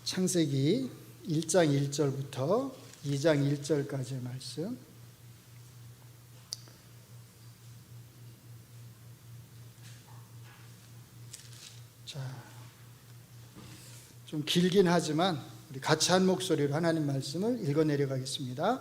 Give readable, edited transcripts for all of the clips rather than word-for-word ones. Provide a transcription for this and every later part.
창세기 1장 1절부터 2장 1절까지의 말씀. 자, 좀 길긴 하지만 우리 같이 한 목소리로 하나님 말씀을 읽어 내려가겠습니다.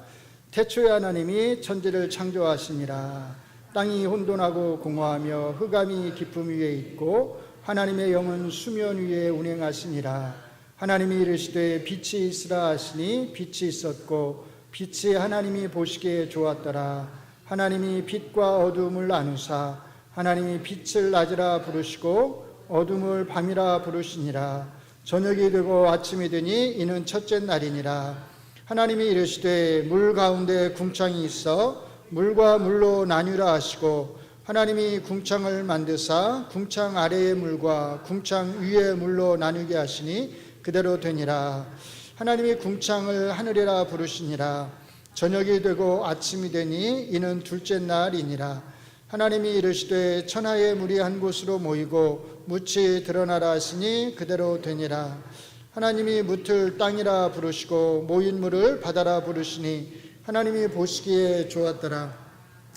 태초에 하나님이 천지를 창조하시니라. 땅이 혼돈하고 공허하며 흑암이 깊음 위에 있고 하나님의 영은 수면 위에 운행하시니라. 하나님이 이르시되 빛이 있으라 하시니 빛이 있었고 빛이 하나님이 보시기에 좋았더라. 하나님이 빛과 어둠을 나누사 하나님이 빛을 낮이라 부르시고 어둠을 밤이라 부르시니라. 저녁이 되고 아침이 되니 이는 첫째 날이니라. 하나님이 이르시되 물 가운데 궁창이 있어 물과 물로 나뉘라 하시고 하나님이 궁창을 만드사 궁창 아래의 물과 궁창 위의 물로 나누게 하시니 그대로 되니라. 하나님이 궁창을 하늘이라 부르시니라. 저녁이 되고 아침이 되니 이는 둘째 날이니라. 하나님이 이르시되 천하의 물이 한 곳으로 모이고 묻이 드러나라 하시니 그대로 되니라. 하나님이 묻을 땅이라 부르시고 모인 물을 바다라 부르시니 하나님이 보시기에 좋았더라.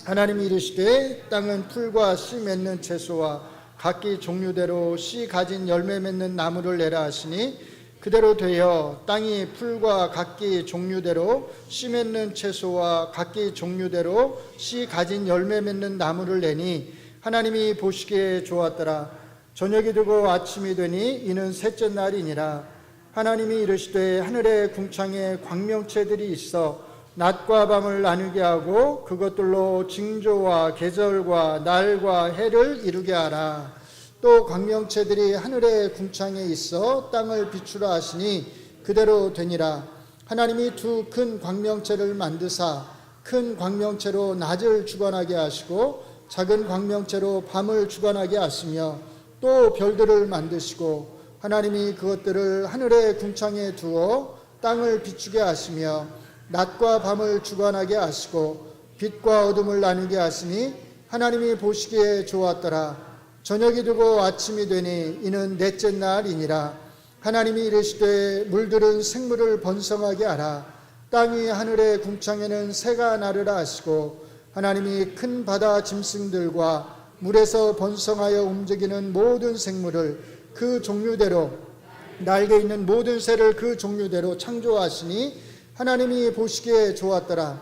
하나님이 이르시되 땅은 풀과 씨 맺는 채소와 각기 종류대로 씨 가진 열매 맺는 나무를 내라 하시니 그대로 되어 땅이 풀과 각기 종류대로 씨 맺는 채소와 각기 종류대로 씨 가진 열매 맺는 나무를 내니 하나님이 보시기에 좋았더라. 저녁이 되고 아침이 되니 이는 셋째 날이니라. 하나님이 이르시되 하늘의 궁창에 광명체들이 있어 낮과 밤을 나누게 하고 그것들로 징조와 계절과 날과 해를 이루게 하라. 또 광명체들이 하늘의 궁창에 있어 땅을 비추라 하시니 그대로 되니라. 하나님이 두 큰 광명체를 만드사 큰 광명체로 낮을 주관하게 하시고 작은 광명체로 밤을 주관하게 하시며 또 별들을 만드시고 하나님이 그것들을 하늘의 궁창에 두어 땅을 비추게 하시며 낮과 밤을 주관하게 하시고 빛과 어둠을 나누게 하시니 하나님이 보시기에 좋았더라. 저녁이 되고 아침이 되니 이는 넷째 날이니라. 하나님이 이르시되 물들은 생물을 번성하게 하라. 땅이 하늘의 궁창에는 새가 나르라 하시고 하나님이 큰 바다 짐승들과 물에서 번성하여 움직이는 모든 생물을 그 종류대로 날개 있는 모든 새를 그 종류대로 창조하시니 하나님이 보시기에 좋았더라.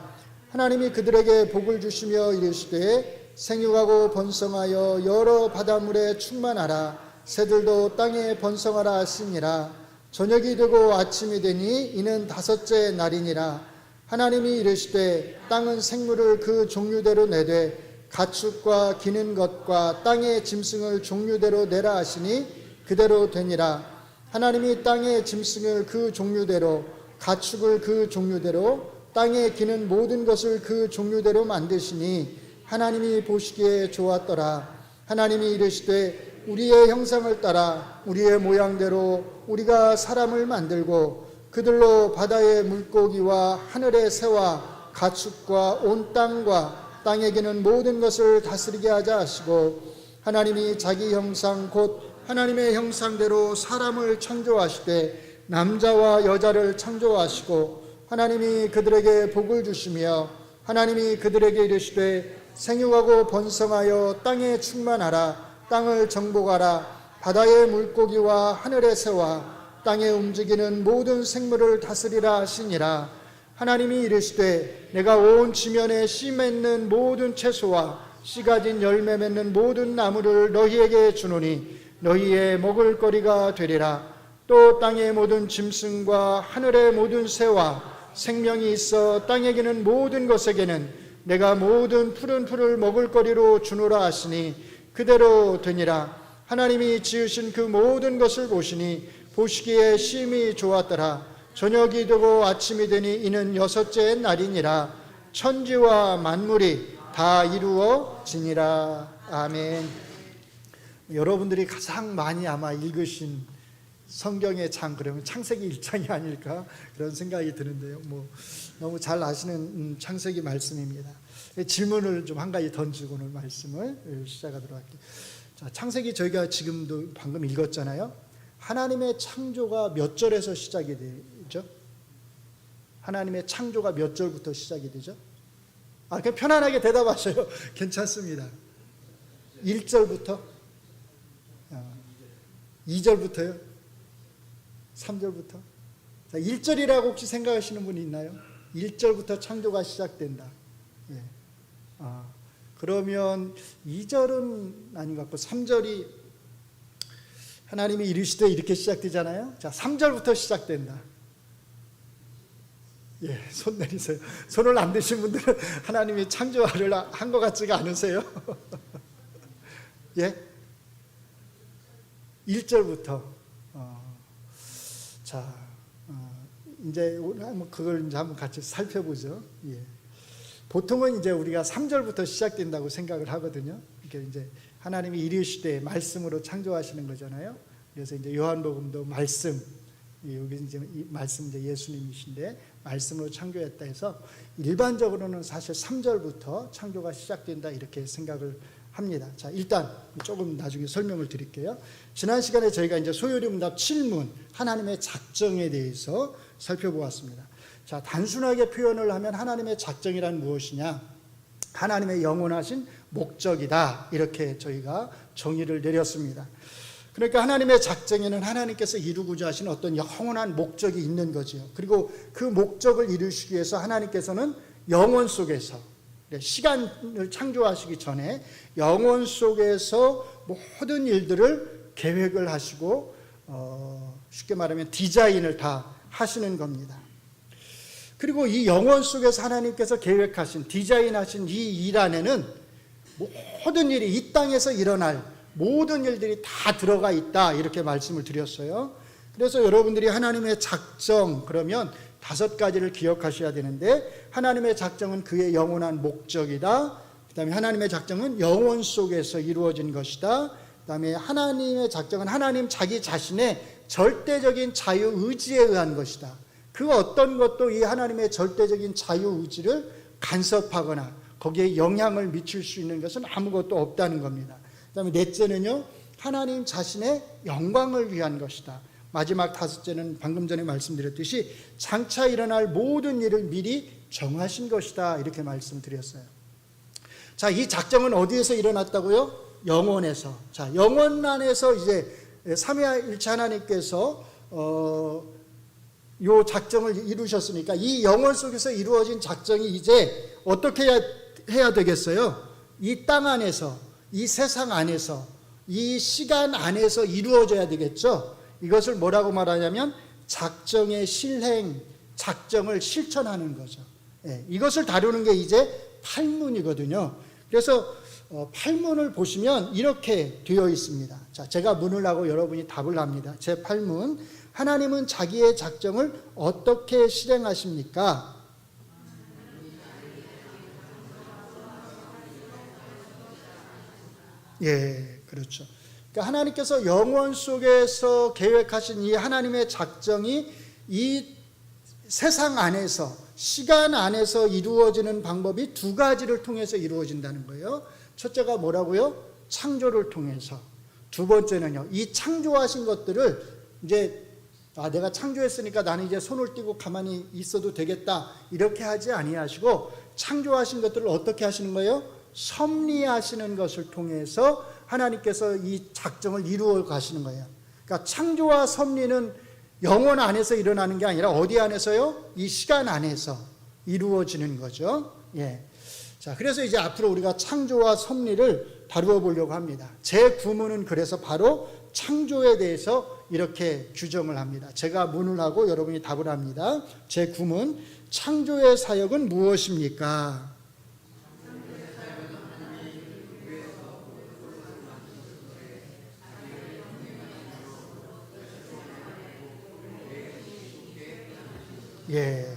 하나님이 그들에게 복을 주시며 이르시되 생육하고 번성하여 여러 바닷물에 충만하라. 새들도 땅에 번성하라 하시니라. 저녁이 되고 아침이 되니 이는 다섯째 날이니라. 하나님이 이르시되 땅은 생물을 그 종류대로 내되 가축과 기는 것과 땅의 짐승을 종류대로 내라 하시니 그대로 되니라. 하나님이 땅의 짐승을 그 종류대로 가축을 그 종류대로 땅에 기는 모든 것을 그 종류대로 만드시니 하나님이 보시기에 좋았더라. 하나님이 이르시되 우리의 형상을 따라 우리의 모양대로 우리가 사람을 만들고 그들로 바다의 물고기와 하늘의 새와 가축과 온 땅과 땅에 기는 모든 것을 다스리게 하자 하시고 하나님이 자기 형상 곧 하나님의 형상대로 사람을 창조하시되 남자와 여자를 창조하시고 하나님이 그들에게 복을 주시며 하나님이 그들에게 이르시되 생육하고 번성하여 땅에 충만하라. 땅을 정복하라. 바다의 물고기와 하늘의 새와 땅에 움직이는 모든 생물을 다스리라 하시니라. 하나님이 이르시되 내가 온 지면에 씨 맺는 모든 채소와 씨 가진 열매 맺는 모든 나무를 너희에게 주노니 너희의 먹을 거리가 되리라. 또 땅의 모든 짐승과 하늘의 모든 새와 생명이 있어 땅에 기는 모든 것에게는 내가 모든 푸른 풀을 먹을 거리로 주노라 하시니 그대로 되니라. 하나님이 지으신 그 모든 것을 보시니 보시기에 심히 좋았더라. 저녁이 되고 아침이 되니 이는 여섯째 날이니라. 천지와 만물이 다 이루어지니라. 아멘. 여러분들이 가장 많이 아마 읽으신 성경의 장 그러면 창세기 1장이 아닐까 그런 생각이 드는데요. 너무 잘 아시는 창세기 말씀입니다. 질문을 좀 한 가지 던지고 오늘 말씀을 시작하도록 할게요. 자, 창세기 저희가 지금도 방금 읽었잖아요. 하나님의 창조가 몇 절에서 시작이 되죠? 하나님의 창조가 몇 절부터 시작이 되죠? 그냥 편안하게 대답하셔요. 괜찮습니다. 1절부터? 2절부터요? 3절부터? 자, 1절이라고 혹시 생각하시는 분이 있나요? 1절부터 창조가 시작된다. 예. 그러면 2절은 아닌 것 같고 3절이 하나님이 이르시되 이렇게 시작되잖아요. 자, 3절부터 시작된다. 예, 손 내리세요. 손을 안 드신 분들은 하나님이 창조를 한 것 같지가 않으세요? 예? 1절부터. 이제 그걸 이제 한번 같이 살펴보죠. 예. 보통은 이제 우리가 3절부터 시작된다고 생각을 하거든요. 이렇게 이제 하나님이 이르시되 말씀으로 창조하시는 거잖아요. 그래서 이제 요한복음도 말씀, 여기 이제 이 말씀 이제 예수님이신데 말씀으로 창조했다 해서 일반적으로는 사실 3절부터 창조가 시작된다 이렇게 생각을 합니다. 자, 일단 조금 나중에 설명을 드릴게요. 지난 시간에 저희가 이제 소요리문답 7문 하나님의 작정에 대해서 살펴보았습니다. 자, 단순하게 표현을 하면 하나님의 작정이란 무엇이냐? 하나님의 영원하신 목적이다. 이렇게 저희가 정의를 내렸습니다. 그러니까 하나님의 작정에는 하나님께서 이루고자 하신 어떤 영원한 목적이 있는 거죠. 그리고 그 목적을 이루시기 위해서 하나님께서는 영원 속에서, 시간을 창조하시기 전에 영원 속에서 모든 일들을 계획을 하시고 쉽게 말하면 디자인을 다 하시는 겁니다. 그리고 이 영원 속에서 하나님께서 계획하신, 디자인하신 이 일 안에는 모든 일이 이 땅에서 일어날 모든 일들이 다 들어가 있다 이렇게 말씀을 드렸어요. 그래서 여러분들이 하나님의 작정 그러면 5가지를 기억하셔야 되는데, 하나님의 작정은 그의 영원한 목적이다. 그 다음에 하나님의 작정은 영원 속에서 이루어진 것이다. 그 다음에 하나님의 작정은 하나님 자기 자신의 절대적인 자유의지에 의한 것이다. 그 어떤 것도 이 하나님의 절대적인 자유의지를 간섭하거나 거기에 영향을 미칠 수 있는 것은 아무것도 없다는 겁니다. 그 다음에 넷째는요, 하나님 자신의 영광을 위한 것이다. 마지막 5째는 방금 전에 말씀드렸듯이 장차 일어날 모든 일을 미리 정하신 것이다 이렇게 말씀드렸어요. 자, 이 작정은 어디에서 일어났다고요? 영원에서. 자, 영원 안에서 이제 삼위일체 하나님께서 요 작정을 이루셨으니까 이 영원 속에서 이루어진 작정이 이제 어떻게 해야 되겠어요? 이 땅 안에서, 이 세상 안에서, 이 시간 안에서 이루어져야 되겠죠. 이것을 뭐라고 말하냐면 작정의 실행, 작정을 실천하는 거죠. 예, 이것을 다루는 게 이제 팔문이거든요. 그래서 팔문을 보시면 이렇게 되어 있습니다. 자, 제가 문을 하고 여러분이 답을 합니다. 제 8문, 하나님은 자기의 작정을 어떻게 실행하십니까? 예, 그렇죠. 그러니까 하나님께서 영원 속에서 계획하신 이 하나님의 작정이 이 세상 안에서, 시간 안에서 이루어지는 방법이 2가지를 통해서 이루어진다는 거예요. 첫째가 뭐라고요? 창조를 통해서. 2번째는요, 이 창조하신 것들을 이제 내가 창조했으니까 나는 이제 손을 떼고 가만히 있어도 되겠다 이렇게 하지 아니하시고, 창조하신 것들을 어떻게 하시는 거예요? 섭리하시는 것을 통해서 하나님께서 이 작정을 이루어 가시는 거예요. 그러니까 창조와 섭리는 영원 안에서 일어나는 게 아니라 어디 안에서요? 이 시간 안에서 이루어지는 거죠. 예. 자, 그래서 이제 앞으로 우리가 창조와 섭리를 다루어 보려고 합니다. 제 9문은 그래서 바로 창조에 대해서 이렇게 규정을 합니다. 제가 문을 하고 여러분이 답을 합니다. 제 9문, 창조의 사역은 무엇입니까? 예.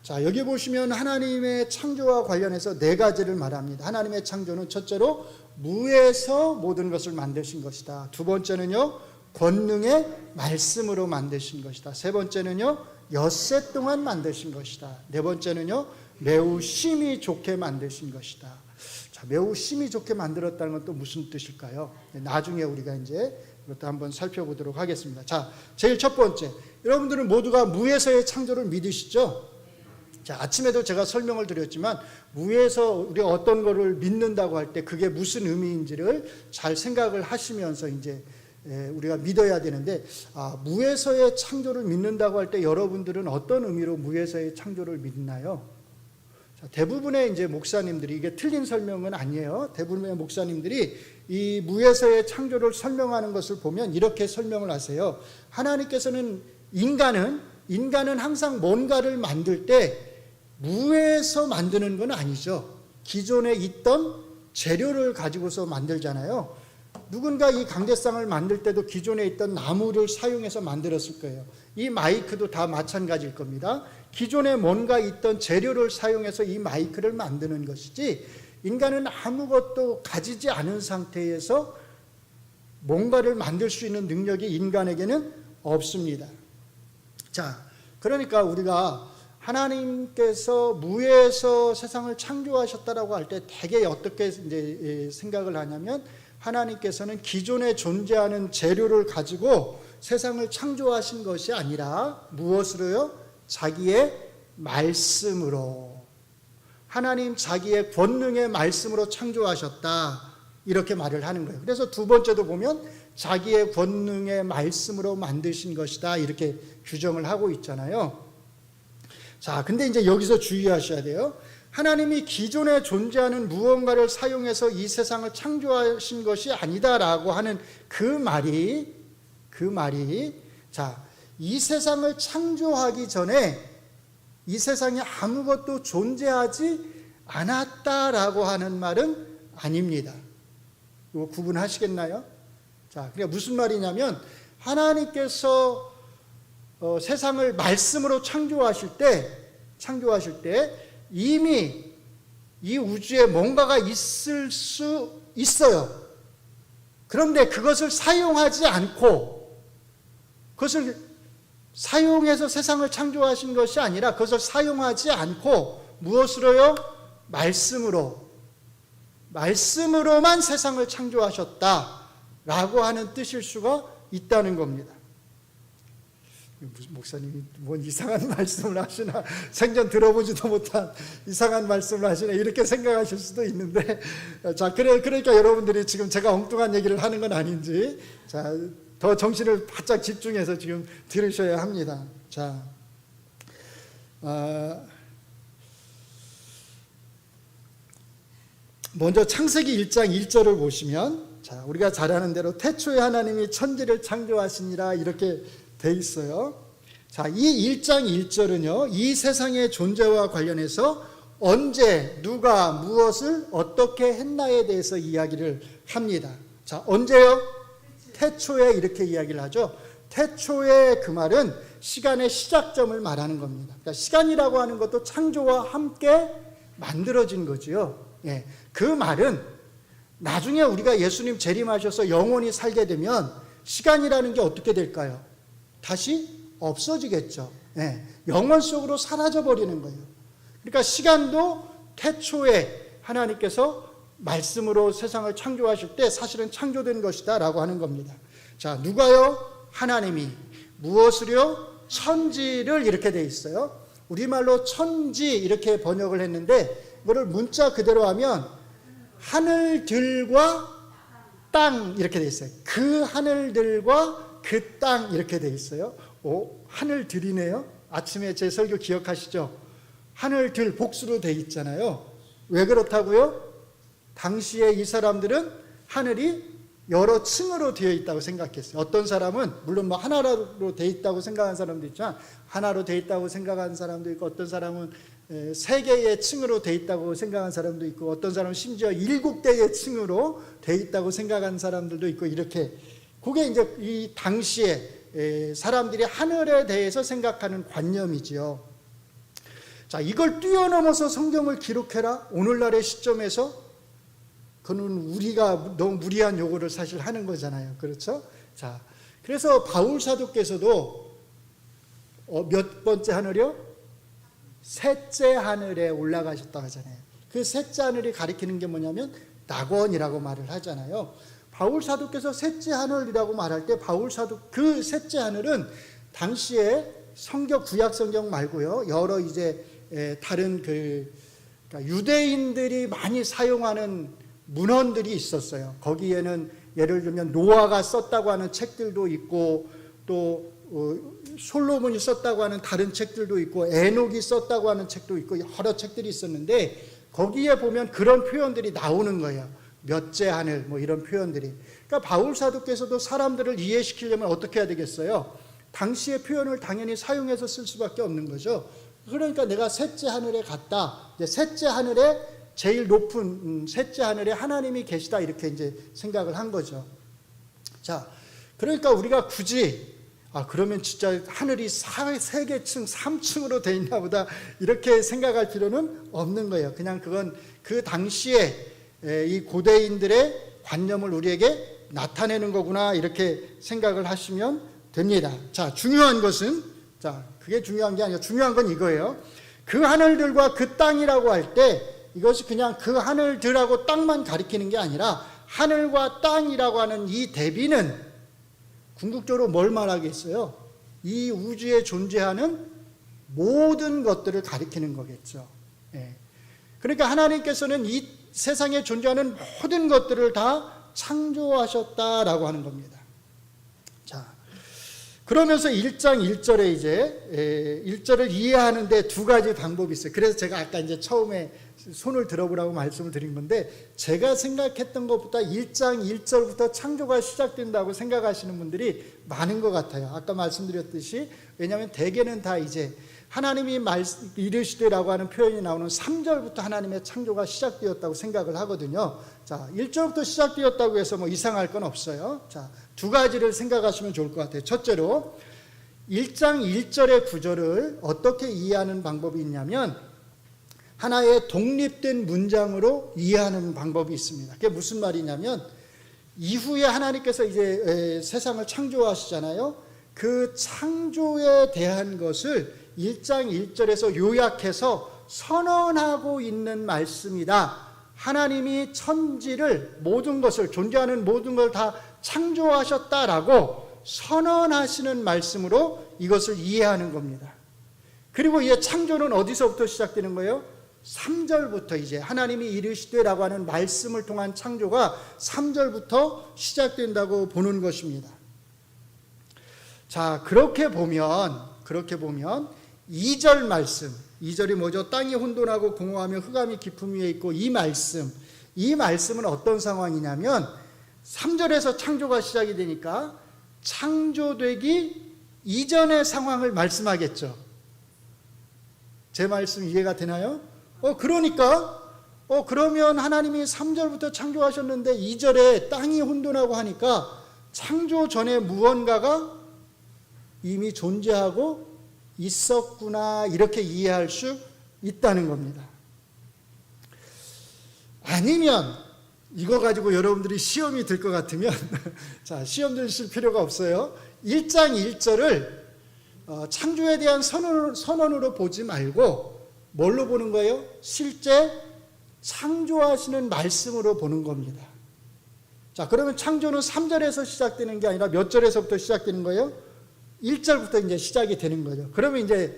자, 여기 보시면 하나님의 창조와 관련해서 4가지를 말합니다. 하나님의 창조는 첫째로 무에서 모든 것을 만드신 것이다. 2번째는요, 권능의 말씀으로 만드신 것이다. 3번째는요, 엿새 동안 만드신 것이다. 4번째는요, 매우 심히 좋게 만드신 것이다. 자, 매우 심히 좋게 만들었다는 건 또 무슨 뜻일까요? 나중에 우리가 이제 그것도 한번 살펴보도록 하겠습니다. 자, 제일 첫 번째, 여러분들은 모두가 무에서의 창조를 믿으시죠? 자, 아침에도 제가 설명을 드렸지만 무에서 우리가 어떤 거를 믿는다고 할 때 그게 무슨 의미인지를 잘 생각을 하시면서 이제 우리가 믿어야 되는데, 무에서의 창조를 믿는다고 할 때 여러분들은 어떤 의미로 무에서의 창조를 믿나요? 자, 대부분의 이제 목사님들이, 이게 틀린 설명은 아니에요. 대부분의 목사님들이 이 무에서의 창조를 설명하는 것을 보면 이렇게 설명을 하세요. 하나님께서는 인간은 항상 뭔가를 만들 때 무에서 만드는 건 아니죠. 기존에 있던 재료를 가지고서 만들잖아요. 누군가 이 강대상을 만들 때도 기존에 있던 나무를 사용해서 만들었을 거예요. 이 마이크도 다 마찬가지일 겁니다. 기존에 뭔가 있던 재료를 사용해서 이 마이크를 만드는 것이지, 인간은 아무것도 가지지 않은 상태에서 뭔가를 만들 수 있는 능력이 인간에게는 없습니다. 자, 그러니까 우리가 하나님께서 무에서 세상을 창조하셨다라고 할 때 대개 어떻게 이제 생각을 하냐면, 하나님께서는 기존에 존재하는 재료를 가지고 세상을 창조하신 것이 아니라 무엇으로요? 자기의 말씀으로, 하나님 자기의 권능의 말씀으로 창조하셨다, 이렇게 말을 하는 거예요. 그래서 두 번째도 보면 자기의 권능의 말씀으로 만드신 것이다, 이렇게 규정을 하고 있잖아요. 자, 근데 이제 여기서 주의하셔야 돼요. 하나님이 기존에 존재하는 무언가를 사용해서 이 세상을 창조하신 것이 아니다라고 하는 그 말이 자, 이 세상을 창조하기 전에 이 세상에 아무것도 존재하지 않았다라고 하는 말은 아닙니다. 이거 구분하시겠나요? 자, 그러니까 무슨 말이냐면, 하나님께서 세상을 말씀으로 창조하실 때 이미 이 우주에 뭔가가 있을 수 있어요. 그런데 그것을 사용하지 않고, 그것을 사용해서 세상을 창조하신 것이 아니라 그것을 사용하지 않고 무엇으로요? 말씀으로만 세상을 창조하셨다라고 하는 뜻일 수가 있다는 겁니다. 목사님이 뭔 이상한 말씀을 하시나, 생전 들어보지도 못한 이상한 말씀을 하시나, 이렇게 생각하실 수도 있는데, 자, 그러니까 여러분들이 지금 제가 엉뚱한 얘기를 하는 건 아닌지, 자, 더 정신을 바짝 집중해서 지금 들으셔야 합니다. 자, 먼저 창세기 1장 1절을 보시면, 자, 우리가 잘 아는 대로 태초에 하나님이 천지를 창조하시니라, 이렇게 돼 있어요. 자, 이 1장 1절은요, 이 세상의 존재와 관련해서 언제, 누가, 무엇을 어떻게 했나에 대해서 이야기를 합니다. 자, 언제요? 태초에, 이렇게 이야기를 하죠. 태초에, 그 말은 시간의 시작점을 말하는 겁니다. 그러니까 시간이라고 하는 것도 창조와 함께 만들어진 거지요. 예, 그 말은 나중에 우리가 예수님 재림하셔서 영원히 살게 되면 시간이라는 게 어떻게 될까요? 다시 없어지겠죠. 예, 영원 속으로 사라져 버리는 거예요. 그러니까 시간도 태초에 하나님께서 말씀으로 세상을 창조하실 때 사실은 창조된 것이다 라고 하는 겁니다. 자, 누가요? 하나님이. 무엇을요? 천지를, 이렇게 돼 있어요. 우리말로 천지 이렇게 번역을 했는데, 이거를 문자 그대로 하면 하늘들과 땅, 이렇게 돼 있어요. 그 하늘들과 그 땅, 이렇게 돼 있어요. 오, 하늘들이네요. 아침에 제 설교 기억하시죠? 하늘들 복수로 돼 있잖아요. 왜 그렇다고요? 당시에 이 사람들은 하늘이 여러 층으로 되어 있다고 생각했어요. 어떤 사람은 물론 뭐 하나로 되어 있다고 생각하는 사람도 있지만, 하나로 되어 있다고 생각하는 사람도 있고, 어떤 사람은 세 개의 층으로 되어 있다고 생각하는 사람도 있고, 어떤 사람은 심지어 7개의 층으로 되어 있다고 생각하는 사람들도 있고, 이렇게. 그게 이제 이 당시에 사람들이 하늘에 대해서 생각하는 관념이지요. 자, 이걸 뛰어넘어서 성경을 기록해라, 오늘날의 시점에서, 그는 우리가 너무 무리한 요구를 사실 하는 거잖아요. 그렇죠? 자, 그래서 바울 사도께서도 몇 번째 하늘이요? 셋째 하늘에 올라가셨다고 하잖아요. 그 셋째 하늘이 가리키는 게 뭐냐면 낙원이라고 말을 하잖아요. 바울 사도께서 셋째 하늘이라고 말할 때 바울 사도 그 셋째 하늘은 당시에 성경 구약 성경 말고요 여러 이제 다른 그러니까 유대인들이 많이 사용하는 문헌들이 있었어요. 거기에는 예를 들면 노아가 썼다고 하는 책들도 있고 또 솔로몬이 썼다고 하는 다른 책들도 있고 에녹이 썼다고 하는 책도 있고 여러 책들이 있었는데 거기에 보면 그런 표현들이 나오는 거예요. 몇째 하늘 뭐 이런 표현들이. 그러니까 바울 사도께서도 사람들을 이해시키려면 어떻게 해야 되겠어요? 당시의 표현을 당연히 사용해서 쓸 수밖에 없는 거죠. 그러니까 내가 셋째 하늘에 갔다. 이제 셋째 하늘에 제일 높은 셋째 하늘에 하나님이 계시다 이렇게 이제 생각을 한 거죠. 자, 그러니까 우리가 굳이 그러면 진짜 하늘이 3계층, 3층으로 돼 있나 보다 이렇게 생각할 필요는 없는 거예요. 그냥 그건 그 당시에 이 고대인들의 관념을 우리에게 나타내는 거구나 이렇게 생각을 하시면 됩니다. 자, 중요한 것은 그게 중요한 게 아니라 중요한 건 이거예요. 그 하늘들과 그 땅이라고 할 때 이것이 그냥 그 하늘들하고 땅만 가리키는 게 아니라 하늘과 땅이라고 하는 이 대비는 궁극적으로 뭘 말하겠어요? 이 우주에 존재하는 모든 것들을 가리키는 거겠죠. 그러니까 하나님께서는 이 세상에 존재하는 모든 것들을 다 창조하셨다라고 하는 겁니다. 자, 그러면서 1장 1절에 이제 1절을 이해하는데 두 가지 방법이 있어요. 그래서 제가 아까 이제 처음에 손을 들어보라고 말씀을 드린 건데 제가 생각했던 것보다 1장 1절부터 창조가 시작된다고 생각하시는 분들이 많은 것 같아요. 아까 말씀드렸듯이 왜냐하면 대개는 다 이제 하나님이 이르시되라고 하는 표현이 나오는 3절부터 하나님의 창조가 시작되었다고 생각을 하거든요. 자, 1절부터 시작되었다고 해서 뭐 이상할 건 없어요. 자, 두 가지를 생각하시면 좋을 것 같아요. 첫째로 1장 1절의 구절을 어떻게 이해하는 방법이 있냐면 하나의 독립된 문장으로 이해하는 방법이 있습니다. 그게 무슨 말이냐면 이후에 하나님께서 이제 세상을 창조하시잖아요. 그 창조에 대한 것을 1장 1절에서 요약해서 선언하고 있는 말씀이다. 하나님이 천지를 모든 것을 존재하는 모든 걸 다 창조하셨다라고 선언하시는 말씀으로 이것을 이해하는 겁니다. 그리고 이 창조는 어디서부터 시작되는 거예요? 3절부터 이제 하나님이 이르시되라고 하는 말씀을 통한 창조가 3절부터 시작된다고 보는 것입니다. 자, 그렇게 보면 2절 말씀, 2절이 뭐죠? 땅이 혼돈하고 공허하며 흑암이 깊음 위에 있고 이 말씀은 어떤 상황이냐면 3절에서 창조가 시작이 되니까 창조되기 이전의 상황을 말씀하겠죠. 제 말씀 이해가 되나요? 그러면 하나님이 3절부터 창조하셨는데 2절에 땅이 혼돈하고 하니까 창조 전에 무언가가 이미 존재하고 있었구나 이렇게 이해할 수 있다는 겁니다. 아니면 이거 가지고 여러분들이 시험이 들 것 같으면 자, 시험 들실 필요가 없어요. 1장 1절을 창조에 대한 선언으로 보지 말고 뭘로 보는 거예요? 실제 창조하시는 말씀으로 보는 겁니다. 자, 그러면 창조는 3절에서 시작되는 게 아니라 몇 절에서부터 시작되는 거예요? 1절부터 이제 시작이 되는 거죠. 그러면 이제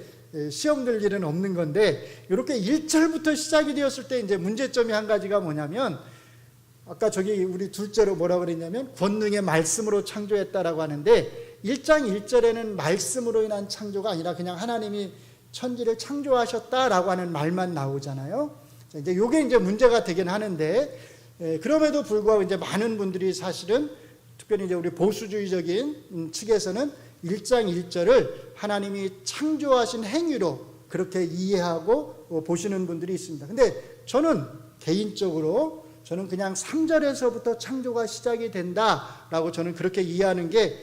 시험 들 일은 없는 건데 이렇게 1절부터 시작이 되었을 때 이제 문제점이 한 가지가 뭐냐면 아까 우리 둘째로 뭐라고 그랬냐면 권능의 말씀으로 창조했다라고 하는데 1장 1절에는 말씀으로 인한 창조가 아니라 그냥 하나님이 천지를 창조하셨다라고 하는 말만 나오잖아요. 이제 이게 이제 문제가 되긴 하는데 그럼에도 불구하고 이제 많은 분들이 사실은 특별히 이제 우리 보수주의적인 측에서는 1장 1절을 하나님이 창조하신 행위로 그렇게 이해하고 보시는 분들이 있습니다. 근데 저는 개인적으로 그냥 3절에서부터 창조가 시작이 된다라고 저는 그렇게 이해하는 게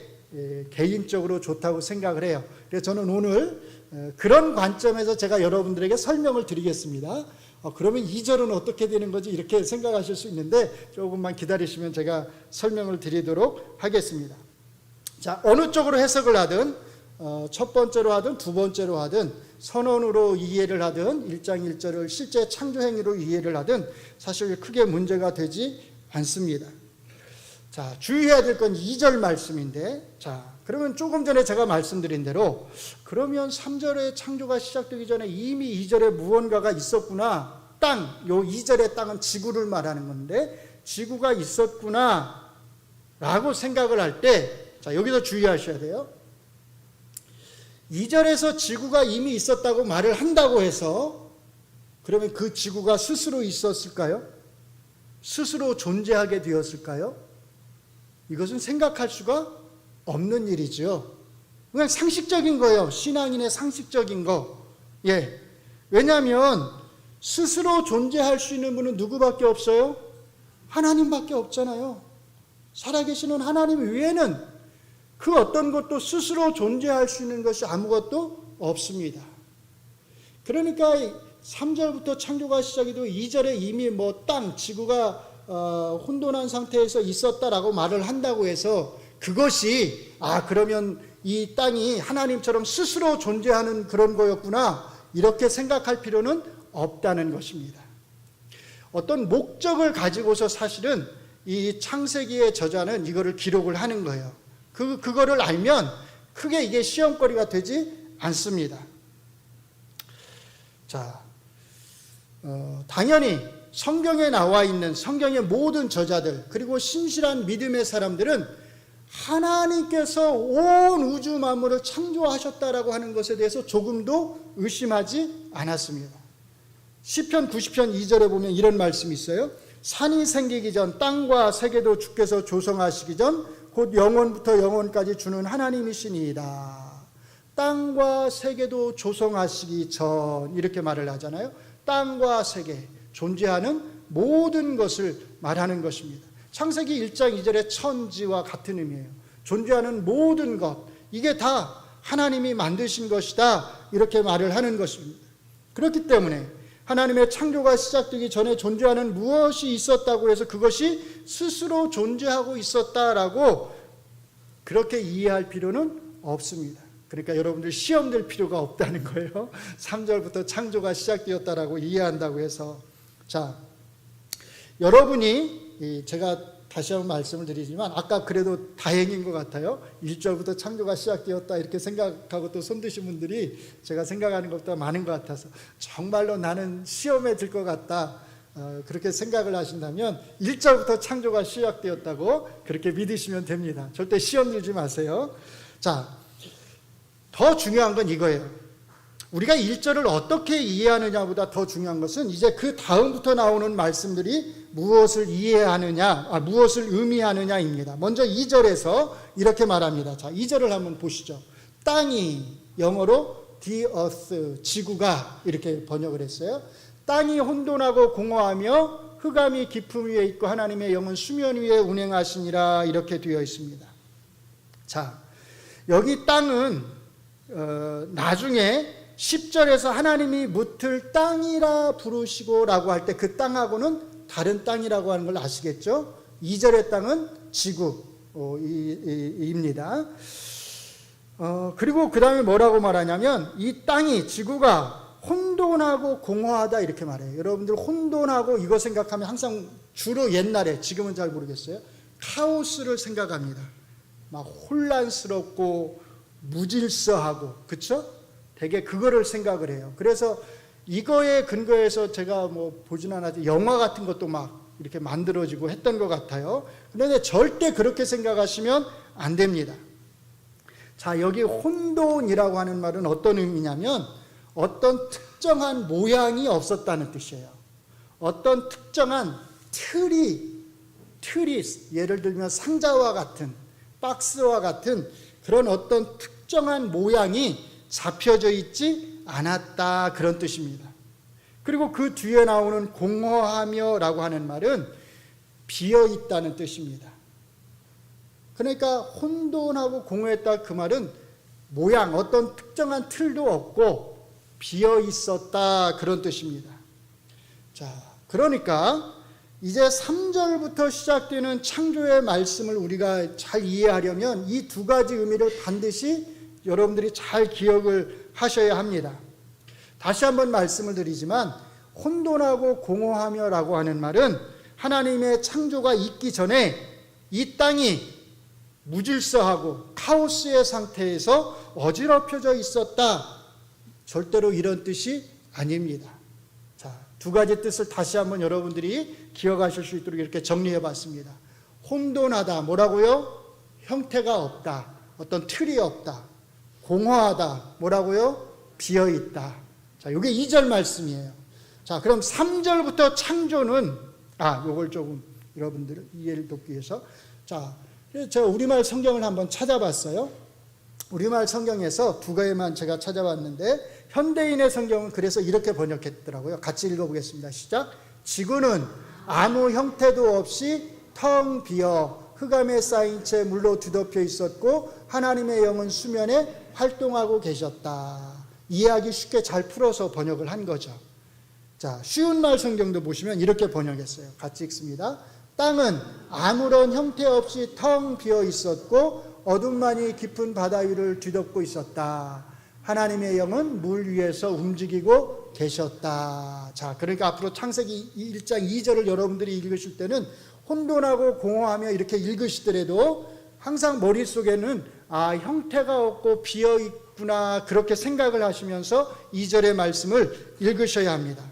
개인적으로 좋다고 생각을 해요. 그래서 저는 오늘 그런 관점에서 제가 여러분들에게 설명을 드리겠습니다. 그러면 2절은 어떻게 되는 거지? 이렇게 생각하실 수 있는데 조금만 기다리시면 제가 설명을 드리도록 하겠습니다. 자, 어느 쪽으로 해석을 하든 첫 번째로 하든 두 번째로 하든 선언으로 이해를 하든 1장 1절을 실제 창조 행위로 이해를 하든 사실 크게 문제가 되지 않습니다. 자, 주의해야 될 건 2절 말씀인데, 자, 그러면 조금 전에 제가 말씀드린 대로, 그러면 3절의 창조가 시작되기 전에 이미 2절에 무언가가 있었구나. 땅, 요 2절의 땅은 지구를 말하는 건데, 지구가 있었구나 라고 생각을 할 때, 자, 여기서 주의하셔야 돼요. 2절에서 지구가 이미 있었다고 말을 한다고 해서, 그러면 그 지구가 스스로 있었을까요? 스스로 존재하게 되었을까요? 이것은 생각할 수가 없는 일이죠. 그냥 상식적인 거예요. 신앙인의 상식적인 거. 예. 왜냐하면 스스로 존재할 수 있는 분은 누구밖에 없어요? 하나님밖에 없잖아요. 살아계시는 하나님 외에는 그 어떤 것도 스스로 존재할 수 있는 것이 아무것도 없습니다. 그러니까 3절부터 창조가 시작이 되고 2절에 이미 땅, 지구가 혼돈한 상태에서 있었다라고 말을 한다고 해서 그것이 그러면 이 땅이 하나님처럼 스스로 존재하는 그런 거였구나 이렇게 생각할 필요는 없다는 것입니다. 어떤 목적을 가지고서 사실은 이 창세기의 저자는 이거를 기록을 하는 거예요. 그거를 알면 크게 이게 시험거리가 되지 않습니다. 자, 당연히 성경에 나와 있는 성경의 모든 저자들 그리고 신실한 믿음의 사람들은 하나님께서 온 우주 만물을 창조하셨다라고 하는 것에 대해서 조금도 의심하지 않았습니다. 시편 90편 2절에 보면 이런 말씀이 있어요. 산이 생기기 전 땅과 세계도 주께서 조성하시기 전 곧 영원부터 영원까지 주는 하나님이시니이다. 땅과 세계도 조성하시기 전 이렇게 말을 하잖아요. 땅과 세계, 존재하는 모든 것을 말하는 것입니다. 창세기 1장 2절의 천지와 같은 의미예요. 존재하는 모든 것, 이게 다 하나님이 만드신 것이다 이렇게 말을 하는 것입니다. 그렇기 때문에 하나님의 창조가 시작되기 전에 존재하는 무엇이 있었다고 해서 그것이 스스로 존재하고 있었다라고 그렇게 이해할 필요는 없습니다. 그러니까 여러분들 시험 될 필요가 없다는 거예요. 3절부터 창조가 시작되었다라고 이해한다고 해서. 자, 여러분이 제가 다시 한번 말씀을 드리지만 아까 그래도 다행인 것 같아요. 1절부터 창조가 시작되었다 이렇게 생각하고 또 손드신 분들이 제가 생각하는 것보다 많은 것 같아서 정말로 나는 시험에 들 것 같다 그렇게 생각을 하신다면 1절부터 창조가 시작되었다고 그렇게 믿으시면 됩니다. 절대 시험 들지 마세요. 자, 더 중요한 건 이거예요. 우리가 1절을 어떻게 이해하느냐보다 더 중요한 것은 이제 그 다음부터 나오는 말씀들이 무엇을 이해하느냐, 무엇을 의미하느냐입니다. 먼저 2절에서 이렇게 말합니다. 자, 2절을 한번 보시죠. 땅이 영어로 the earth, 지구가 이렇게 번역을 했어요. 땅이 혼돈하고 공허하며 흑암이 깊음 위에 있고 하나님의 영은 수면 위에 운행하시니라 이렇게 되어 있습니다. 자, 여기 땅은 나중에 10절에서 하나님이 묻을 땅이라 부르시고 라고 할 때 그 땅하고는 다른 땅이라고 하는 걸 아시겠죠? 2절의 땅은 지구입니다. 그리고 그 다음에 뭐라고 말하냐면 이 땅이 지구가 혼돈하고 공허하다 이렇게 말해요. 여러분들 혼돈하고 이거 생각하면 항상 주로 옛날에 지금은 잘 모르겠어요. 카오스를 생각합니다. 막 혼란스럽고 무질서하고 그렇죠? 되게 그거를 생각을 해요. 그래서 이거에 근거해서 제가 보진 않아도 영화 같은 것도 막 이렇게 만들어지고 했던 것 같아요. 그런데 절대 그렇게 생각하시면 안 됩니다. 자, 여기 혼돈이라고 하는 말은 어떤 의미냐면 어떤 특정한 모양이 없었다는 뜻이에요. 어떤 특정한 틀이 예를 들면 상자와 같은 박스와 같은 그런 어떤 특정한 모양이 잡혀져 있지 않았다 그런 뜻입니다. 그리고 그 뒤에 나오는 공허하며 라고 하는 말은 비어있다는 뜻입니다. 그러니까 혼돈하고 공허했다 그 말은 모양 어떤 특정한 틀도 없고 비어있었다 그런 뜻입니다. 자, 그러니까 이제 3절부터 시작되는 창조의 말씀을 우리가 잘 이해하려면 이 두 가지 의미를 반드시 여러분들이 잘 기억을 하셔야 합니다. 다시 한번 말씀을 드리지만 혼돈하고 공허하며 라고 하는 말은 하나님의 창조가 있기 전에 이 땅이 무질서하고 카오스의 상태에서 어지럽혀져 있었다. 절대로 이런 뜻이 아닙니다. 자, 두 가지 뜻을 다시 한번 여러분들이 기억하실 수 있도록 이렇게 정리해 봤습니다. 혼돈하다, 뭐라고요? 형태가 없다, 어떤 틀이 없다. 공허하다, 뭐라고요? 비어있다. 자, 이게 2절 말씀이에요. 자, 그럼 3절부터 창조는, 요걸 조금 여러분들 이해를 돕기 위해서, 자, 제가 우리말 성경을 한번 찾아봤어요. 우리말 성경에서 두 개만 제가 찾아봤는데, 현대인의 성경은 그래서 이렇게 번역했더라고요. 같이 읽어보겠습니다. 시작. 지구는 아무 형태도 없이 텅 비어 흑암에 쌓인 채 물로 뒤덮여 있었고 하나님의 영은 수면에 활동하고 계셨다. 이해하기 쉽게 잘 풀어서 번역을 한 거죠. 자, 쉬운 말 성경도 보시면 이렇게 번역했어요. 같이 읽습니다. 땅은 아무런 형태 없이 텅 비어 있었고 어둠만이 깊은 바다 위를 뒤덮고 있었다. 하나님의 영은 물 위에서 움직이고 계셨다. 자, 그러니까 앞으로 창세기 1장 2절을 여러분들이 읽으실 때는 혼돈하고 공허하며 이렇게 읽으시더라도 항상 머릿속에는 형태가 없고 비어있구나 그렇게 생각을 하시면서 2절의 말씀을 읽으셔야 합니다.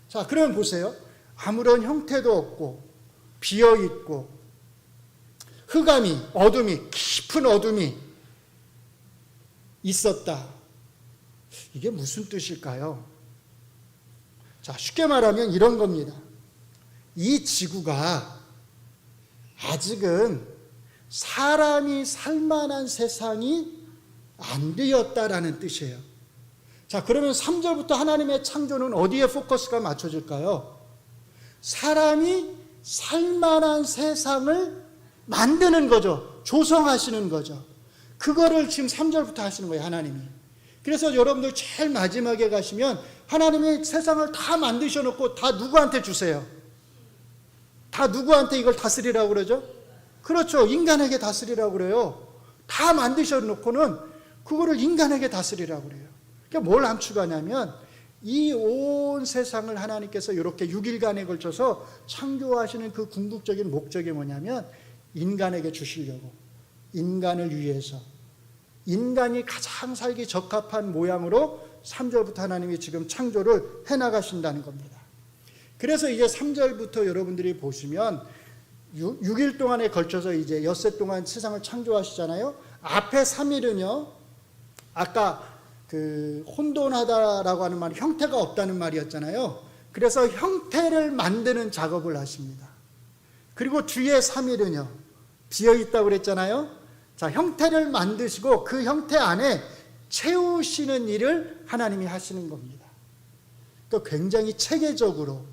자, 그러면 보세요. 아무런 형태도 없고 비어있고 흑암이, 어둠이, 깊은 어둠이 있었다. 이게 무슨 뜻일까요? 자, 쉽게 말하면 이런 겁니다. 이 지구가 아직은 사람이 살만한 세상이 안 되었다라는 뜻이에요. 자, 그러면 3절부터 하나님의 창조는 어디에 포커스가 맞춰질까요? 사람이 살만한 세상을 만드는 거죠. 조성하시는 거죠. 그거를 지금 3절부터 하시는 거예요, 하나님이. 그래서 여러분들 제일 마지막에 가시면 하나님이 세상을 다 만드셔 놓고 다 누구한테 주세요? 다 누구한테 이걸 다스리라고 그러죠? 그렇죠. 인간에게 다스리라고 그래요. 다 만드셔 놓고는 그거를 인간에게 다스리라고 그래요. 그러니까 뭘 함축하냐면 이 온 세상을 하나님께서 이렇게 6일간에 걸쳐서 창조하시는 그 궁극적인 목적이 뭐냐면 인간에게 주시려고, 인간을 위해서, 인간이 가장 살기 적합한 모양으로 3절부터 하나님이 지금 창조를 해나가신다는 겁니다. 그래서 이제 3절부터 여러분들이 보시면 6일 동안에 걸쳐서 이제 엿새 동안 세상을 창조하시잖아요. 앞에 3일은요, 아까 그 혼돈하다라고 하는 말이 형태가 없다는 말이었잖아요. 그래서 형태를 만드는 작업을 하십니다. 그리고 뒤에 3일은요, 비어있다고 그랬잖아요. 자, 형태를 만드시고 그 형태 안에 채우시는 일을 하나님이 하시는 겁니다. 그러니까 굉장히 체계적으로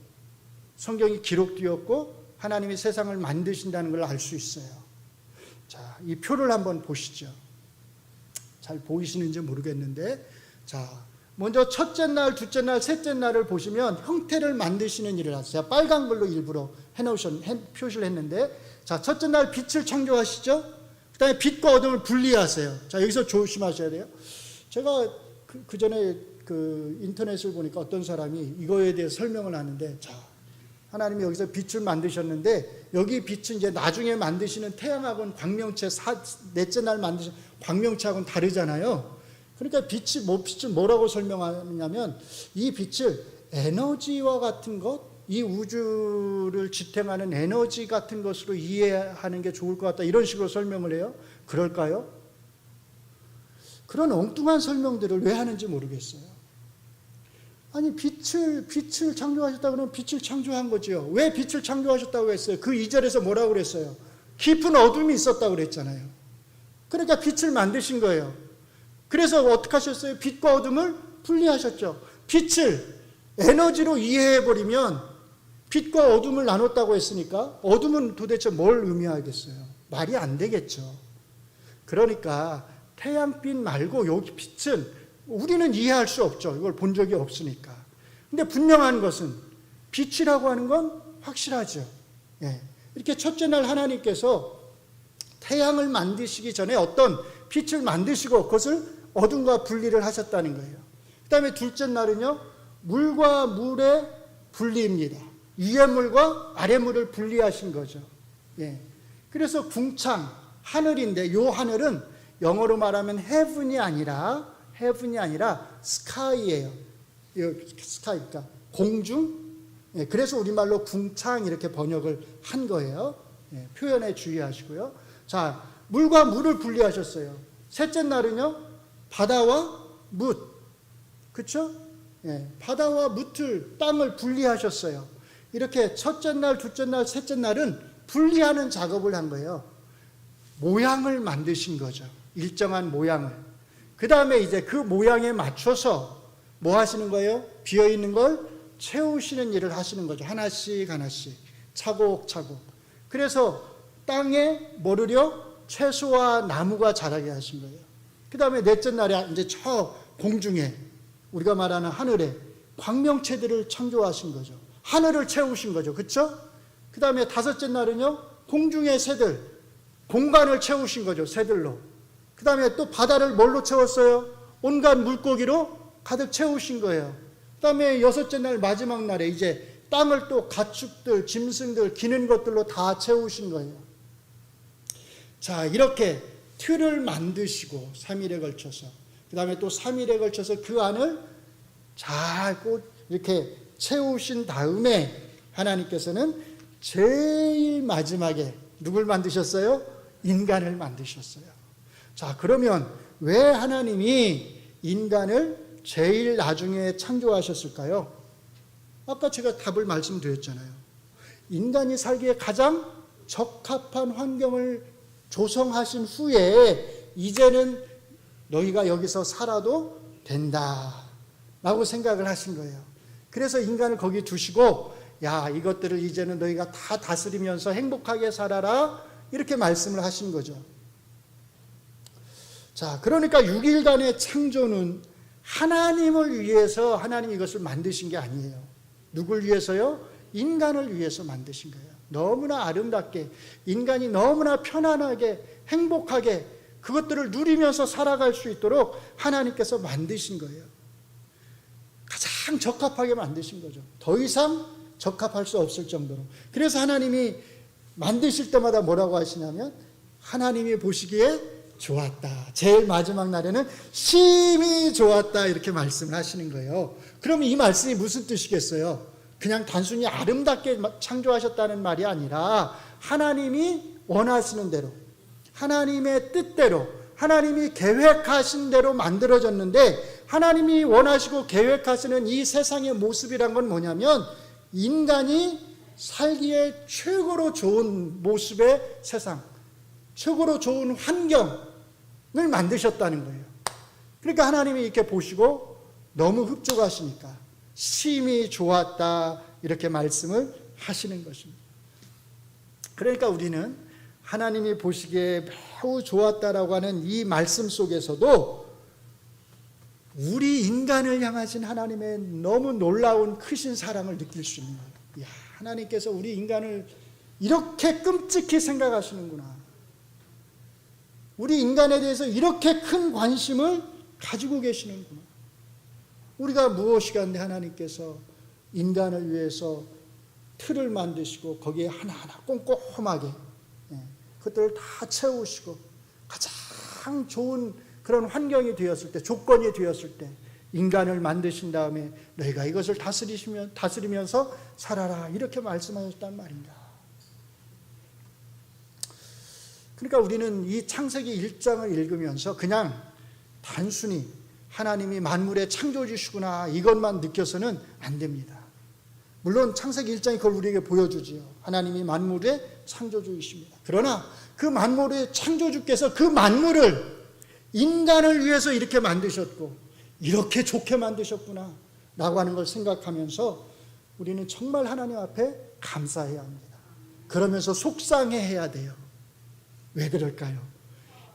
성경이 기록되었고 하나님이 세상을 만드신다는 걸 알 수 있어요. 자, 이 표를 한번 보시죠. 잘 보이시는지 모르겠는데, 자, 먼저 첫째 날, 둘째 날, 셋째 날을 보시면 형태를 만드시는 일을 하세요. 제가 빨간 걸로 일부러 표시를 했는데, 자, 첫째 날 빛을 창조하시죠. 그 다음에 빛과 어둠을 분리하세요. 자, 여기서 조심하셔야 돼요. 제가 그 전에 그 인터넷을 보니까 어떤 사람이 이거에 대해 설명을 하는데, 자, 하나님이 여기서 빛을 만드셨는데 여기 빛은 이제 나중에 만드시는 태양하고는 광명체, 넷째 날 만드신 광명체하고는 다르잖아요. 그러니까 빛을 뭐라고 설명하냐면 이 빛을 에너지와 같은 것, 이 우주를 지탱하는 에너지 같은 것으로 이해하는 게 좋을 것 같다, 이런 식으로 설명을 해요. 그럴까요? 그런 엉뚱한 설명들을 왜 하는지 모르겠어요. 아니, 빛을 창조하셨다 그러면 빛을 창조한 거죠. 왜 빛을 창조하셨다고 했어요? 그 2절에서 뭐라고 그랬어요? 깊은 어둠이 있었다고 그랬잖아요. 그러니까 빛을 만드신 거예요. 그래서 어떻게 하셨어요? 빛과 어둠을 분리하셨죠. 빛을 에너지로 이해해버리면 빛과 어둠을 나눴다고 했으니까 어둠은 도대체 뭘 의미하겠어요? 말이 안 되겠죠. 그러니까 태양빛 말고 여기 빛은 우리는 이해할 수 없죠. 이걸 본 적이 없으니까. 근데 분명한 것은 빛이라고 하는 건 확실하죠. 예. 이렇게 첫째 날 하나님께서 태양을 만드시기 전에 어떤 빛을 만드시고 그것을 어둠과 분리를 하셨다는 거예요. 그 다음에 둘째 날은요, 물과 물의 분리입니다. 위의 물과 아래 물을 분리하신 거죠. 예. 그래서 궁창, 하늘인데 요 하늘은 영어로 말하면 heaven이 아니라 sky예요. 스카이니까 공중. 그래서 우리말로 궁창 이렇게 번역을 한 거예요. 표현에 주의하시고요. 자, 물과 물을 분리하셨어요. 셋째 날은요, 바다와 뭇, 그렇죠? 바다와 뭇을, 땅을 분리하셨어요. 이렇게 첫째 날, 둘째 날, 셋째 날은 분리하는 작업을 한 거예요. 모양을 만드신 거죠. 일정한 모양을. 그 다음에 이제 그 모양에 맞춰서 뭐 하시는 거예요? 비어있는 걸 채우시는 일을 하시는 거죠. 하나씩 하나씩, 차곡차곡. 그래서 땅에 뭐를요? 채소와 나무가 자라게 하신 거예요. 그 다음에 넷째 날에 이제 저 공중에, 우리가 말하는 하늘에 광명체들을 창조하신 거죠. 하늘을 채우신 거죠. 그렇죠? 그 다음에 다섯째 날은요, 공중의 새들, 공간을 채우신 거죠. 새들로. 그 다음에 또 바다를 뭘로 채웠어요? 온갖 물고기로 가득 채우신 거예요. 그 다음에 여섯째 날, 마지막 날에 이제 땅을 또 가축들, 짐승들, 기는 것들로 다 채우신 거예요. 자, 이렇게 틀을 만드시고 3일에 걸쳐서, 그 다음에 또 3일에 걸쳐서 그 안을 잘 꼭 이렇게 채우신 다음에 하나님께서는 제일 마지막에 누굴 만드셨어요? 인간을 만드셨어요. 자, 그러면 왜 하나님이 인간을 제일 나중에 창조하셨을까요? 아까 제가 답을 말씀드렸잖아요. 인간이 살기에 가장 적합한 환경을 조성하신 후에 이제는 너희가 여기서 살아도 된다 라고 생각을 하신 거예요. 그래서 인간을 거기 두시고, 야, 이것들을 이제는 너희가 다 다스리면서 행복하게 살아라, 이렇게 말씀을 하신 거죠. 자, 그러니까 6일간의 창조는 하나님을 위해서 하나님이 이것을 만드신 게 아니에요. 누굴 위해서요? 인간을 위해서 만드신 거예요. 너무나 아름답게, 인간이 너무나 편안하게, 행복하게 그것들을 누리면서 살아갈 수 있도록 하나님께서 만드신 거예요. 가장 적합하게 만드신 거죠. 더 이상 적합할 수 없을 정도로. 그래서 하나님이 만드실 때마다 뭐라고 하시냐면, 하나님이 보시기에 좋았다. 제일 마지막 날에는 심히 좋았다, 이렇게 말씀을 하시는 거예요. 그러면 이 말씀이 무슨 뜻이겠어요? 그냥 단순히 아름답게 창조하셨다는 말이 아니라 하나님이 원하시는 대로, 하나님의 뜻대로, 하나님이 계획하신 대로 만들어졌는데, 하나님이 원하시고 계획하시는 이 세상의 모습이란 건 뭐냐면, 인간이 살기에 최고로 좋은 모습의 세상, 최고로 좋은 환경을 만드셨다는 거예요. 그러니까 하나님이 이렇게 보시고 너무 흡족하시니까 심히 좋았다, 이렇게 말씀을 하시는 것입니다. 그러니까 우리는 하나님이 보시기에 매우 좋았다라고 하는 이 말씀 속에서도 우리 인간을 향하신 하나님의 너무 놀라운 크신 사랑을 느낄 수 있는 거예요. 이야, 하나님께서 우리 인간을 이렇게 끔찍히 생각하시는구나. 우리 인간에 대해서 이렇게 큰 관심을 가지고 계시는구나. 우리가 무엇이간데 하나님께서 인간을 위해서 틀을 만드시고 거기에 하나하나 꼼꼼하게 그것들을 다 채우시고 가장 좋은 그런 환경이 되었을 때, 조건이 되었을 때 인간을 만드신 다음에 너희가 이것을 다스리면서 살아라, 이렇게 말씀하셨단 말입니다. 그러니까 우리는 이 창세기 1장을 읽으면서 그냥 단순히 하나님이 만물의 창조주시구나 이것만 느껴서는 안 됩니다. 물론 창세기 1장이 그걸 우리에게 보여주지요. 하나님이 만물의 창조주이십니다. 그러나 그 만물의 창조주께서 그 만물을 인간을 위해서 이렇게 만드셨고 이렇게 좋게 만드셨구나 라고 하는 걸 생각하면서 우리는 정말 하나님 앞에 감사해야 합니다. 그러면서 속상해해야 돼요. 왜 그럴까요?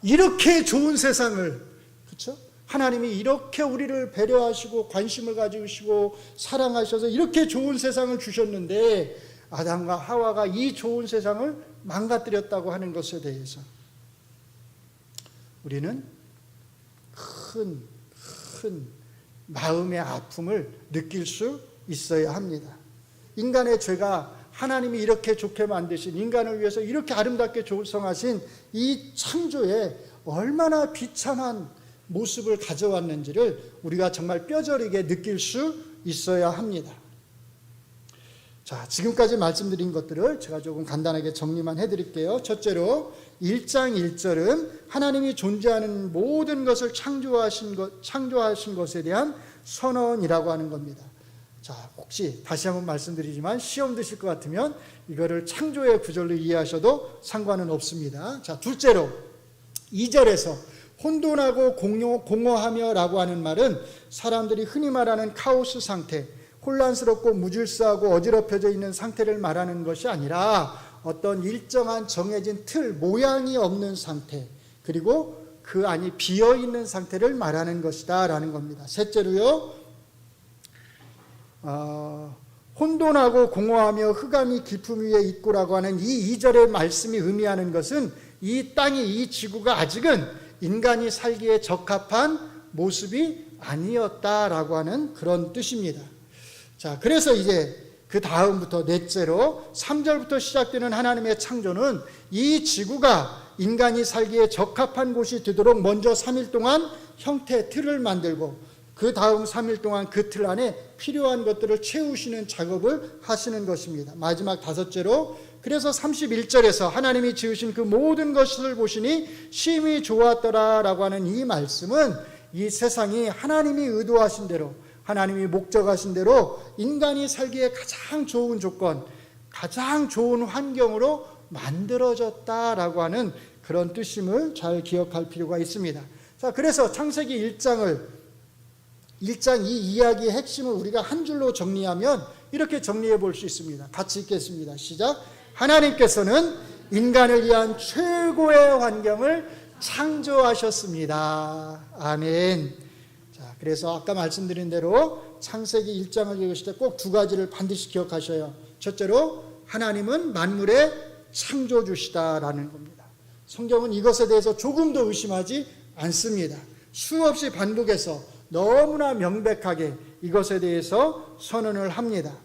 이렇게 좋은 세상을, 그렇죠? 하나님이 이렇게 우리를 배려하시고 관심을 가지시고 사랑하셔서 이렇게 좋은 세상을 주셨는데 아담과 하와가 이 좋은 세상을 망가뜨렸다고 하는 것에 대해서 우리는 큰 마음의 아픔을 느낄 수 있어야 합니다. 인간의 죄가 하나님이 이렇게 좋게 만드신, 인간을 위해서 이렇게 아름답게 조성하신 이 창조에 얼마나 비참한 모습을 가져왔는지를 우리가 정말 뼈저리게 느낄 수 있어야 합니다. 자, 지금까지 말씀드린 것들을 제가 조금 간단하게 정리만 해드릴게요. 첫째로 1장 1절은 하나님이 존재하는 모든 것을 창조하신 것에 대한 선언이라고 하는 겁니다. 자, 혹시 다시 한번 말씀드리지만 시험 드실 것 같으면 이거를 창조의 구절로 이해하셔도 상관은 없습니다. 자, 둘째로 2절에서 혼돈하고 공허하며 라고 하는 말은 사람들이 흔히 말하는 카오스 상태, 혼란스럽고 무질서하고 어지럽혀져 있는 상태를 말하는 것이 아니라 어떤 일정한 정해진 틀, 모양이 없는 상태, 그리고 그 안이 비어있는 상태를 말하는 것이다 라는 겁니다. 셋째로요, 혼돈하고 공허하며 흑암이 깊음 위에 있고라고 하는 이 2절의 말씀이 의미하는 것은 이 땅이, 이 지구가 아직은 인간이 살기에 적합한 모습이 아니었다라고 하는 그런 뜻입니다. 자, 그래서 이제 그 다음부터 넷째로 3절부터 시작되는 하나님의 창조는 이 지구가 인간이 살기에 적합한 곳이 되도록 먼저 3일 동안 형태, 틀을 만들고 그 다음 3일 동안 그 틀 안에 필요한 것들을 채우시는 작업을 하시는 것입니다. 마지막 다섯째로, 그래서 31절에서 하나님이 지으신 그 모든 것을 보시니 심히 좋았더라라고 하는 이 말씀은 이 세상이 하나님이 의도하신 대로, 하나님이 목적하신 대로 인간이 살기에 가장 좋은 조건, 가장 좋은 환경으로 만들어졌다라고 하는 그런 뜻임을 잘 기억할 필요가 있습니다. 자, 그래서 창세기 1장 이 이야기의 핵심을 우리가 한 줄로 정리하면 이렇게 정리해 볼 수 있습니다. 같이 읽겠습니다. 시작. 하나님께서는 인간을 위한 최고의 환경을 창조하셨습니다. 아멘. 자, 그래서 아까 말씀드린 대로 창세기 1장을 읽으실 때 꼭 두 가지를 반드시 기억하셔요. 첫째로, 하나님은 만물의 창조주시다라는 겁니다. 성경은 이것에 대해서 조금도 의심하지 않습니다. 수없이 반복해서 너무나 명백하게 이것에 대해서 선언을 합니다.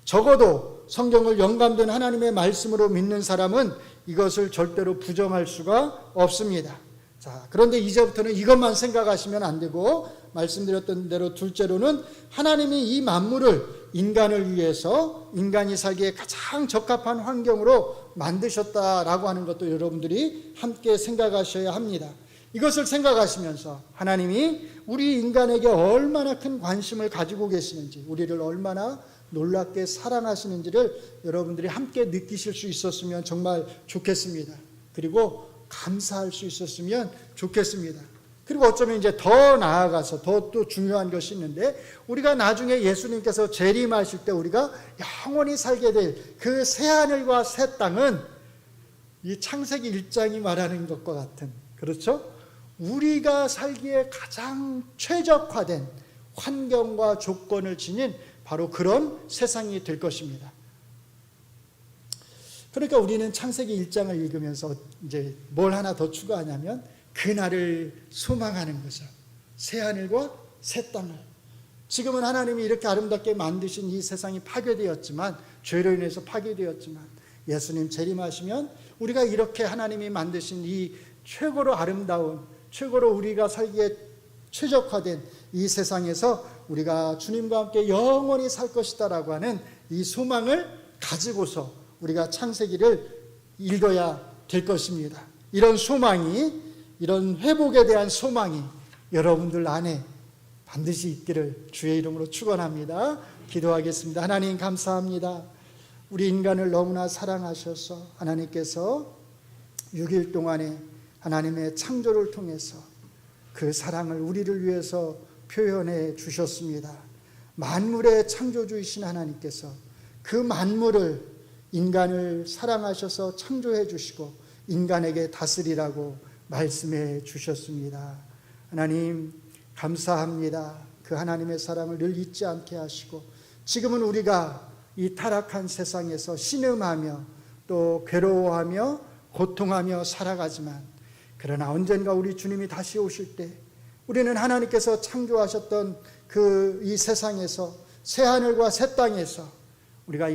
적어도 성경을 영감된 하나님의 말씀으로 믿는 사람은 이것을 절대로 부정할 수가 없습니다. 자, 그런데 이제부터는 이것만 생각하시면 안 되고, 말씀드렸던 대로 둘째로는 하나님이 이 만물을 인간을 위해서, 인간이 살기에 가장 적합한 환경으로 만드셨다라고 하는 것도 여러분들이 함께 생각하셔야 합니다. 이것을 생각하시면서 하나님이 우리 인간에게 얼마나 큰 관심을 가지고 계시는지, 우리를 얼마나 놀랍게 사랑하시는지를 여러분들이 함께 느끼실 수 있었으면 정말 좋겠습니다. 그리고 감사할 수 있었으면 좋겠습니다. 그리고 어쩌면 이제 더 나아가서 더 또 중요한 것이 있는데, 우리가 나중에 예수님께서 재림하실 때 우리가 영원히 살게 될 그 새하늘과 새 땅은 이 창세기 1장이 말하는 것과 같은, 그렇죠? 우리가 살기에 가장 최적화된 환경과 조건을 지닌 바로 그런 세상이 될 것입니다. 그러니까 우리는 창세기 1장을 읽으면서 이제 뭘 하나 더 추가하냐면 그날을 소망하는 거죠. 새하늘과 새 땅을. 지금은 하나님이 이렇게 아름답게 만드신 이 세상이 파괴되었지만, 죄로 인해서 파괴되었지만, 예수님 재림하시면 우리가 이렇게 하나님이 만드신 이 최고로 아름다운, 최고로 우리가 살기에 최적화된 이 세상에서 우리가 주님과 함께 영원히 살 것이다라고 하는 이 소망을 가지고서 우리가 창세기를 읽어야 될 것입니다. 이런 소망이, 이런 회복에 대한 소망이 여러분들 안에 반드시 있기를 주의 이름으로 축원합니다. 기도하겠습니다. 하나님 감사합니다. 우리 인간을 너무나 사랑하셔서 하나님께서 6일 동안에 하나님의 창조를 통해서 그 사랑을 우리를 위해서 표현해 주셨습니다. 만물의 창조주이신 하나님께서 그 만물을, 인간을 사랑하셔서 창조해 주시고 인간에게 다스리라고 말씀해 주셨습니다. 하나님 감사합니다. 그 하나님의 사랑을 늘 잊지 않게 하시고, 지금은 우리가 이 타락한 세상에서 신음하며 또 괴로워하며 고통하며 살아가지만, 그러나 언젠가 우리 주님이 다시 오실 때 우리는 하나님께서 창조하셨던 그 이 세상에서, 새하늘과 새 땅에서 우리가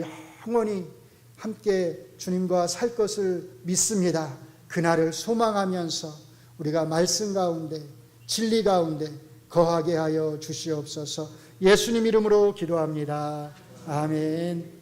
영원히 함께 주님과 살 것을 믿습니다. 그날을 소망하면서 우리가 말씀 가운데 진리 가운데 거하게 하여 주시옵소서. 예수님 이름으로 기도합니다. 아멘.